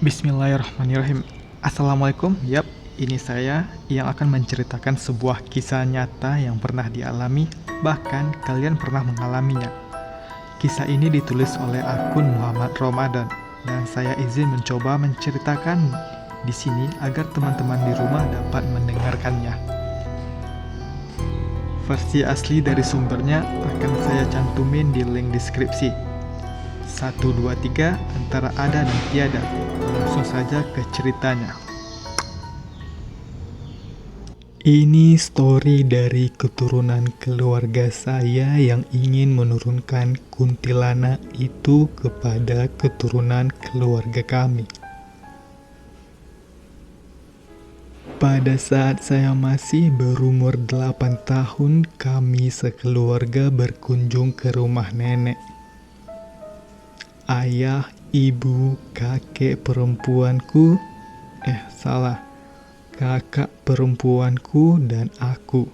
Bismillahirrahmanirrahim. Assalamualaikum. Yap, ini saya yang akan menceritakan sebuah kisah nyata yang pernah dialami, bahkan kalian pernah mengalaminya. Kisah ini ditulis oleh akun Muhammad Ramadan, dan saya izin mencoba menceritakan di sini agar teman-teman di rumah dapat mendengarkannya. Versi asli dari sumbernya akan saya cantumin di link deskripsi. 1, 2, 3 antara ada dan tiada. Langsung saja ke ceritanya. Ini story dari keturunan keluarga saya yang ingin menurunkan kuntilanak itu kepada keturunan keluarga kami. Pada saat saya masih berumur 8 tahun, kami sekeluarga berkunjung ke rumah nenek. Ayah, ibu, kakak perempuanku dan aku.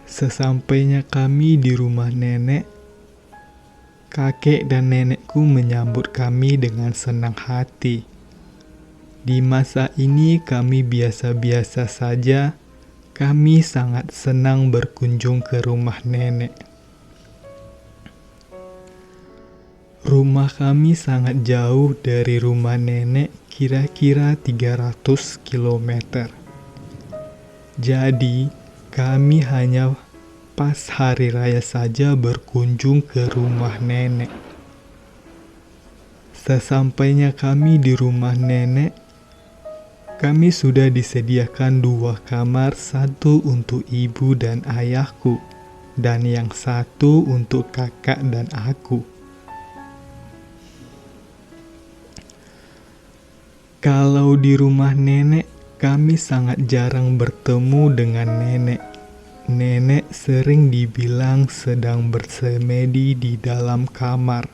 Sesampainya kami di rumah nenek, kakek dan nenekku menyambut kami dengan senang hati. Di masa ini kami biasa-biasa saja. Kami sangat senang berkunjung ke rumah nenek. Rumah kami sangat jauh dari rumah nenek, kira-kira 300 km. Jadi, kami hanya pas hari raya saja berkunjung ke rumah nenek. Sesampainya kami di rumah nenek, kami sudah disediakan 2 kamar, satu untuk ibu dan ayahku, dan yang satu untuk kakak dan aku. Kalau di rumah nenek, kami sangat jarang bertemu dengan nenek. Nenek sering dibilang sedang bersemedi di dalam kamar.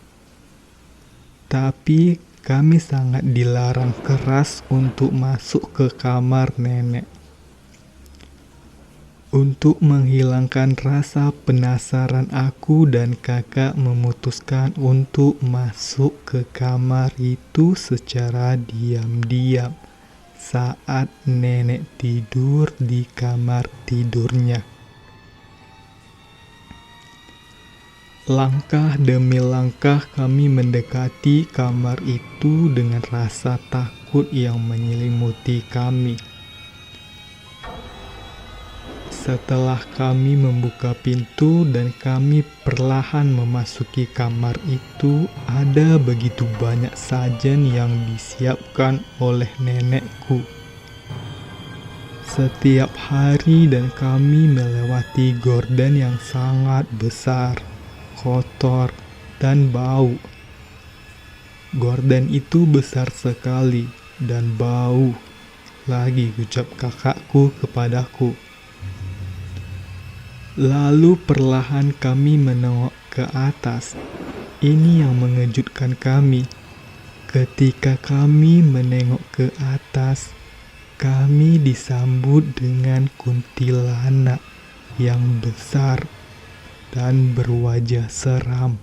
Tapi kami sangat dilarang keras untuk masuk ke kamar nenek. Untuk menghilangkan rasa penasaran, aku dan kakak memutuskan untuk masuk ke kamar itu secara diam-diam saat nenek tidur di kamar tidurnya. Langkah demi langkah kami mendekati kamar itu dengan rasa takut yang menyelimuti kami. Setelah kami membuka pintu dan kami perlahan memasuki kamar itu, ada begitu banyak sajen yang disiapkan oleh nenekku. Setiap hari dan kami melewati gorden yang sangat besar, kotor, dan bau. Gorden itu besar sekali dan bau, lagi ucap kakakku kepadaku. Lalu perlahan kami menengok ke atas. Ini yang mengejutkan kami. Ketika kami menengok ke atas, kami disambut dengan kuntilanak yang besar dan berwajah seram.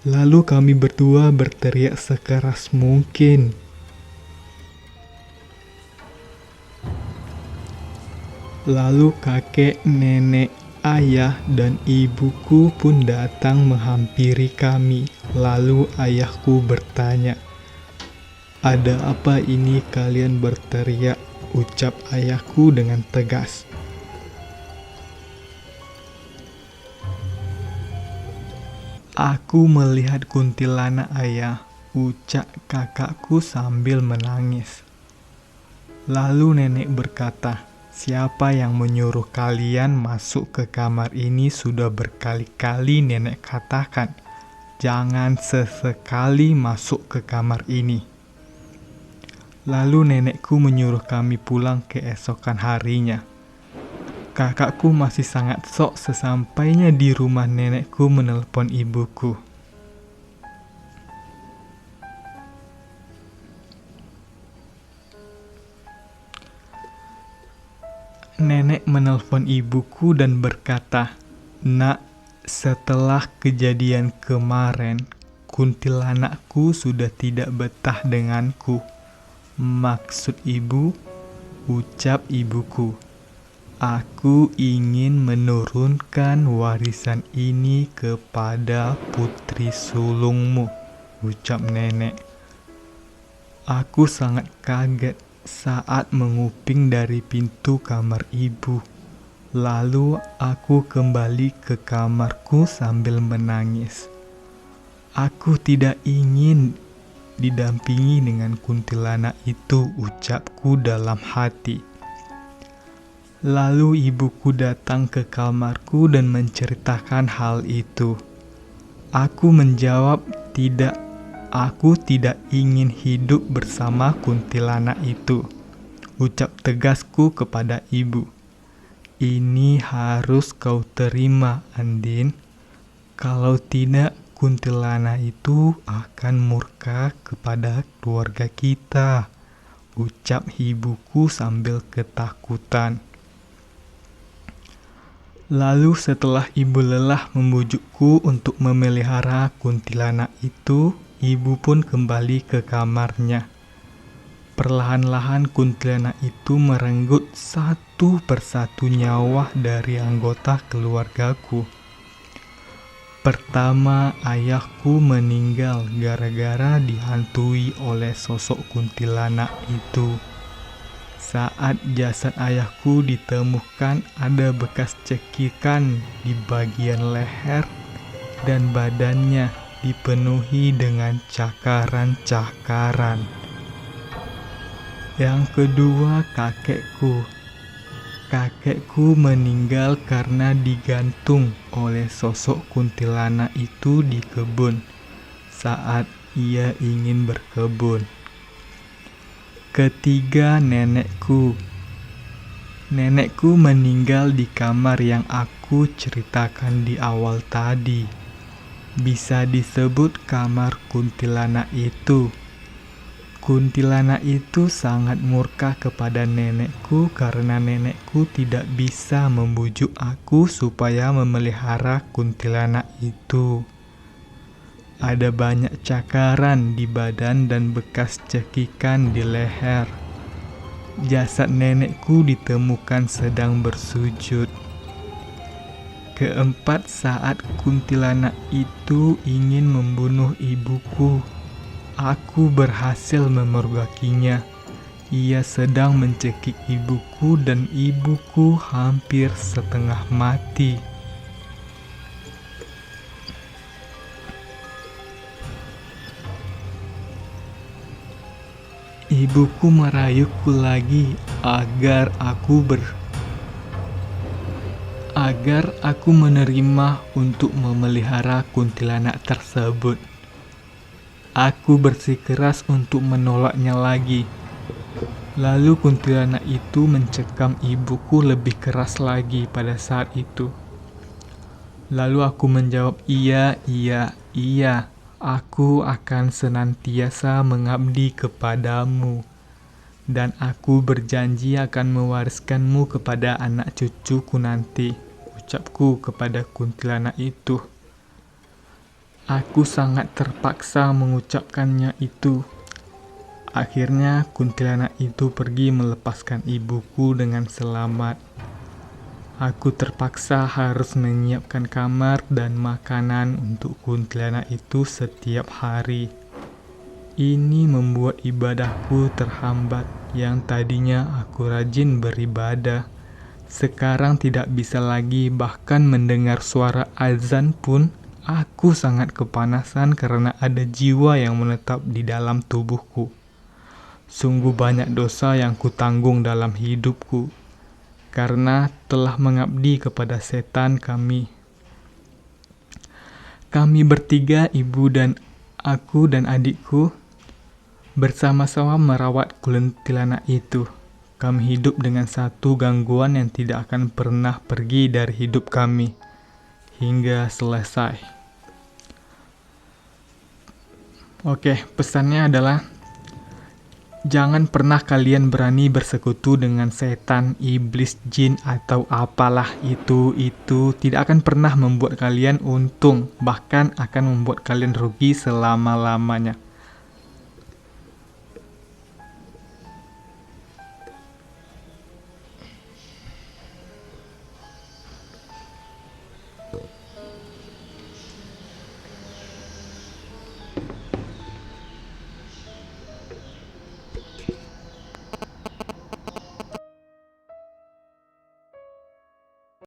Lalu kami berdua berteriak sekeras mungkin. Lalu kakek, nenek, ayah, dan ibuku pun datang menghampiri kami. Lalu ayahku bertanya, "Ada apa ini kalian berteriak?" ucap ayahku dengan tegas. "Aku melihat kuntilanak, ayah," ucap kakakku sambil menangis. Lalu nenek berkata, "Siapa yang menyuruh kalian masuk ke kamar ini? Sudah berkali-kali nenek katakan, jangan sesekali masuk ke kamar ini." Lalu nenekku menyuruh kami pulang keesokan harinya. Kakakku masih sangat shock sesampainya di rumah nenekku menelpon ibuku. Nenek menelpon ibuku dan berkata, "Nak, setelah kejadian kemarin, kuntilanakku sudah tidak betah denganku. Maksud ibu, ucap ibuku. Aku ingin menurunkan warisan ini kepada putri sulungmu, ucap nenek. Aku sangat kaget saat menguping dari pintu kamar ibu. Lalu aku kembali ke kamarku sambil menangis. Aku tidak ingin didampingi dengan kuntilanak itu, ucapku dalam hati. Lalu ibuku datang ke kamarku dan menceritakan hal itu. Aku menjawab, tidak, aku tidak ingin hidup bersama kuntilanak itu, ucap tegasku kepada ibu. Ini harus kau terima, Andin. Kalau tidak, kuntilanak itu akan murka kepada keluarga kita, ucap ibuku sambil ketakutan. Lalu setelah ibu lelah membujukku untuk memelihara kuntilanak itu, ibu pun kembali ke kamarnya. Perlahan-lahan kuntilanak itu merenggut satu persatu nyawa dari anggota keluargaku. Pertama, ayahku meninggal gara-gara dihantui oleh sosok kuntilanak itu. Saat jasad ayahku ditemukan, ada bekas cekikan di bagian leher dan badannya dipenuhi dengan cakaran-cakaran. Yang kedua, kakekku. Kakekku meninggal karena digantung oleh sosok kuntilanak itu di kebun saat ia ingin berkebun. Ketiga, nenekku. Nenekku meninggal di kamar yang aku ceritakan di awal tadi. Bisa disebut kamar kuntilanak itu. Kuntilanak itu sangat murka kepada nenekku karena nenekku tidak bisa membujuk aku supaya memelihara kuntilanak itu. Ada banyak cakaran di badan dan bekas cekikan di leher. Jasad nenekku ditemukan sedang bersujud. Keempat, saat kuntilanak itu ingin membunuh ibuku, aku berhasil memergokinya. Ia sedang mencekik ibuku dan ibuku hampir setengah mati. Ibuku merayuku lagi agar aku menerima untuk memelihara kuntilanak tersebut. Aku bersikeras untuk menolaknya lagi. Lalu kuntilanak itu mencekam ibuku lebih keras lagi pada saat itu. Lalu aku menjawab, iya, aku akan senantiasa mengabdi kepadamu. Dan aku berjanji akan mewariskanmu kepada anak cucuku nanti, ucapku kepada kuntilanak itu. Aku sangat terpaksa mengucapkannya itu. Akhirnya kuntilanak itu pergi melepaskan ibuku dengan selamat. Aku terpaksa harus menyiapkan kamar dan makanan untuk kuntilanak itu setiap hari. Ini membuat ibadahku terhambat. Yang tadinya aku rajin beribadah, sekarang tidak bisa lagi, bahkan mendengar suara azan pun aku sangat kepanasan karena ada jiwa yang menetap di dalam tubuhku. Sungguh banyak dosa yang kutanggung dalam hidupku karena telah mengabdi kepada setan kami. Kami bertiga, ibu dan aku dan adikku, bersama-sama merawat kuntilanak itu. Kami hidup dengan satu gangguan yang tidak akan pernah pergi dari hidup kami hingga selesai. Oke, pesannya adalah Jangan pernah kalian berani bersekutu dengan setan, iblis, jin, atau apalah itu. Itu tidak akan pernah membuat kalian untung, bahkan akan membuat kalian rugi selama-lamanya.